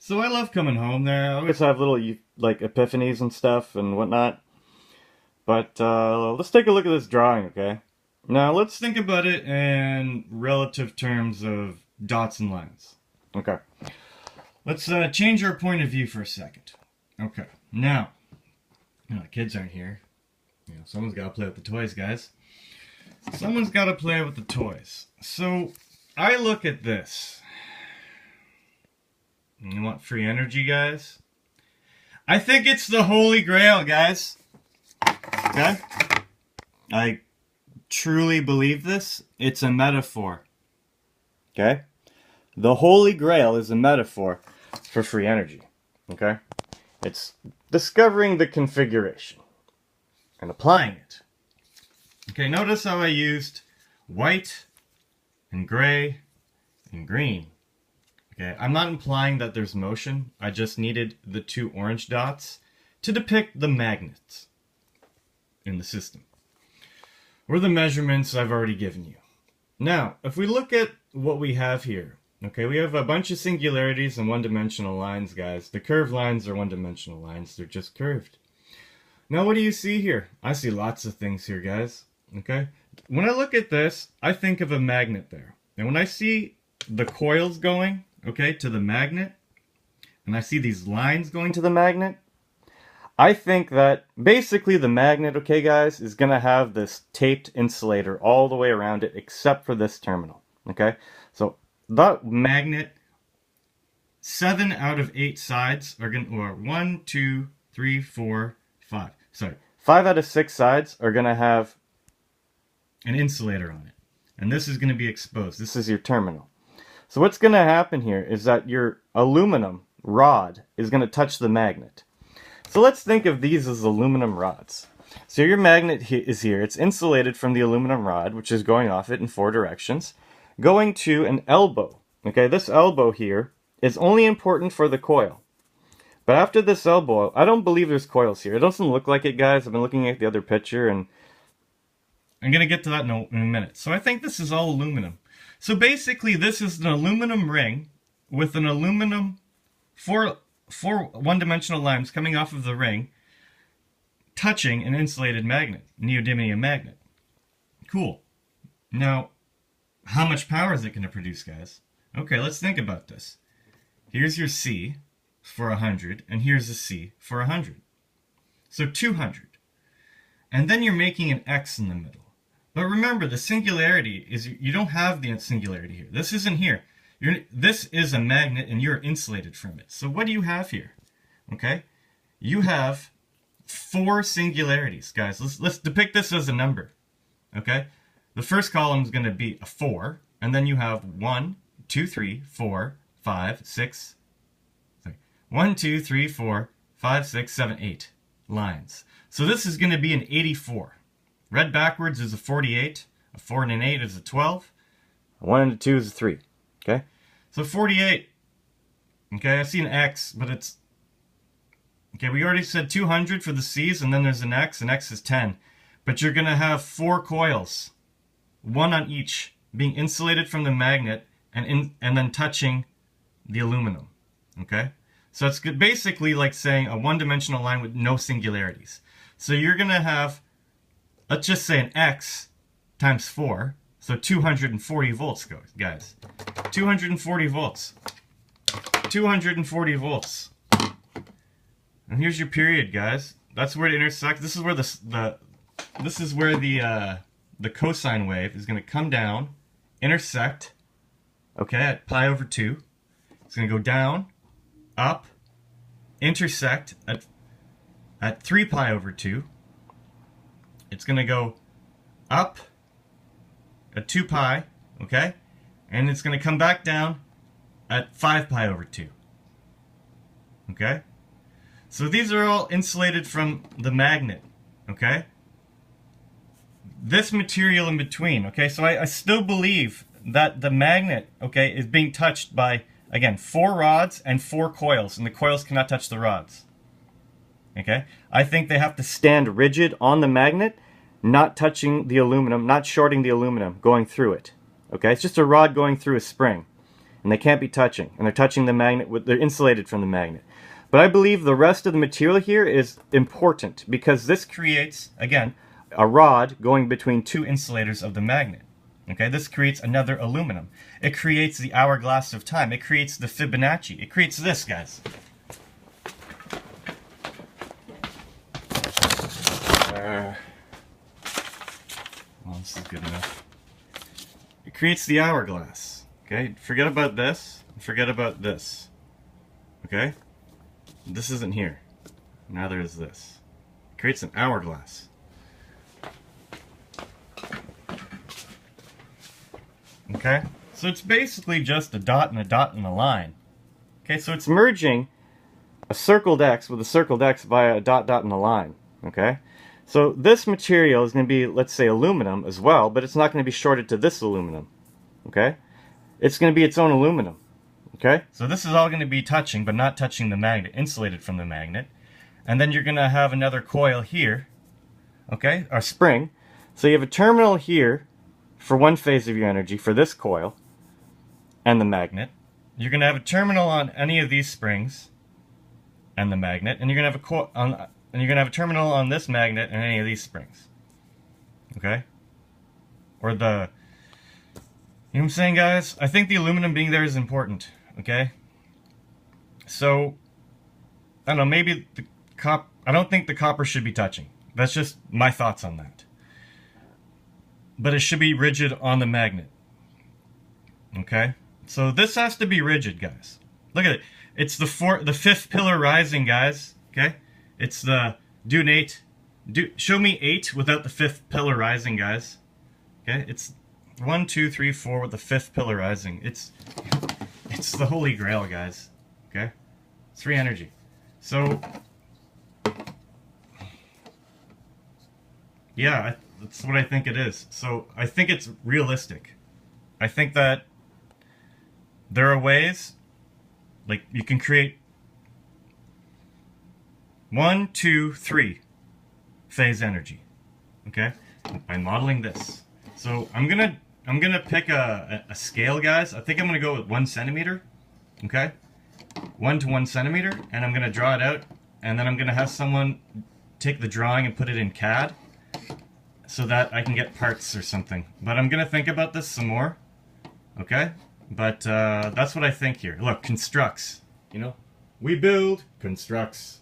So I love coming home there. I always have little like epiphanies and stuff and whatnot. But let's take a look at this drawing, okay? Now let's think about it in relative terms of dots and lines. Okay. Let's change our point of view for a second. Okay. Now, the kids aren't here. Someone's got to play with the toys, guys. Someone's got to play with the toys. So I look at this. You want free energy, guys? I think it's the Holy Grail, guys. Okay? I truly believe this. It's a metaphor. Okay? The Holy Grail is a metaphor for free energy. Okay? It's discovering the configuration and applying it. Okay, notice how I used white and gray and green. Okay, I'm not implying that there's motion. I just needed the two orange dots to depict the magnets in the system, or the measurements I've already given you. Now, if we look at what we have here, okay, we have a bunch of singularities and one-dimensional lines, guys. The curved lines are one-dimensional lines. They're just curved. Now, what do you see here? I see lots of things here, guys. Okay? When I look at this, I think of a magnet there. And when I see the coils going, okay, to the magnet, and I see these lines going to the magnet, I think that basically the magnet, okay, guys, is going to have this taped insulator all the way around it except for this terminal, okay? So that magnet, 7 out of 8 sides are going to, or 1, 2, 3, 4, 5. Sorry, 5 out of 6 sides are going to have an insulator on it. And this is going to be exposed. This is your terminal. So what's going to happen here is that your aluminum rod is going to touch the magnet. So let's think of these as aluminum rods. So your magnet is here. It's insulated from the aluminum rod, which is going off it in 4 directions, going to an elbow. Okay, this elbow here is only important for the coil. But after this elbow, I don't believe there's coils here. It doesn't look like it, guys. I've been looking at the other picture, and I'm going to get to that in a minute. So I think this is all aluminum. So basically, this is an aluminum ring with an aluminum, four one-dimensional lines coming off of the ring, touching an insulated magnet, neodymium magnet. Cool. Now, how much power is it going to produce, guys? Okay, let's think about this. Here's your C for 100, and here's a C for 100. So 200. And then you're making an X in the middle. But remember, the singularity is you don't have the singularity here. This isn't here. This is a magnet, and you're insulated from it. So what do you have here? Okay, you have 4 singularities, guys. Let's depict this as a number. Okay, the first column is going to be a 4, and then you have 1, 2, 3, 4, 5, 6. Sorry, 1, 2, 3, 4, 5, 6, 7, 8 lines. So this is going to be an 84. Read backwards is a 48. A 4 and an 8 is a 12. A 1 and a 2 is a 3. Okay? So 48. Okay, I see an X, but it's... Okay, we already said 200 for the C's, and then there's an X is 10. But you're going to have 4 coils, 1 on each, being insulated from the magnet and then touching the aluminum. Okay? So it's basically like saying a one-dimensional line with no singularities. So you're going to have, let's just say an X times 4, so 240 volts, guys. 240 volts. 240 volts. And here's your period, guys. That's where it intersects. This is where the cosine wave is going to come down, intersect, okay, at pi over 2. It's going to go down, up, intersect at 3 pi over 2. It's going to go up at 2 pi, okay? And it's going to come back down at 5 pi over 2. Okay? So these are all insulated from the magnet, okay? This material in between, okay? So I still believe that the magnet, okay, is being touched by, again, 4 rods and 4 coils, and the coils cannot touch the rods. Okay? I think they have to stand rigid on the magnet, not touching the aluminum, not shorting the aluminum, going through it. Okay? It's just a rod going through a spring. and they can't be touching, and they're touching the magnet, they're insulated from the magnet. But I believe the rest of the material here is important because this creates, again, a rod going between two insulators of the magnet. Okay, this creates another aluminum. It creates the hourglass of time. It creates the Fibonacci. It creates this, guys. Well, this is good enough. It creates the hourglass. Okay, forget about this. Forget about this. Okay, this isn't here. Neither is this. It creates an hourglass. Okay, so it's basically just a dot and a dot and a line. Okay, so it's merging a circled X with a circled X via a dot, dot, and a line. Okay, so this material is going to be, let's say, aluminum as well, but it's not going to be shorted to this aluminum. Okay, it's going to be its own aluminum. Okay, so this is all going to be touching, but not touching the magnet, insulated from the magnet. And then you're going to have another coil here. Okay, or spring. So you have a terminal here for one phase of your energy for this coil and the magnet. You're going to have a terminal on any of these springs and the magnet, and you're going to have a terminal on this magnet and any of these springs. Okay? Or you know what I'm saying, guys? I think the aluminum being there is important. Okay? So I don't know, maybe I don't think the copper should be touching. That's just my thoughts on that. But it should be rigid on the magnet. Okay? So this has to be rigid, guys. Look at it. It's the fifth pillar rising, guys. Okay? It's the show me 8 without the fifth pillar rising, guys. Okay? It's 1, 2, 3, 4 with the fifth pillar rising. It's the holy grail, guys. Okay? It's free energy. So yeah, that's what I think it is. So I think it's realistic. I think that there are ways, like you can create 1, 2, 3 phase energy. Okay, by modeling this. So I'm gonna pick a scale, guys. I think I'm gonna go with 1 centimeter. Okay, 1 to 1 centimeter, and I'm gonna draw it out, and then I'm gonna have someone take the drawing and put it in CAD, so that I can get parts or something. But I'm gonna think about this some more. Okay? But that's what I think here. Look, Construx. You know? We build Construx.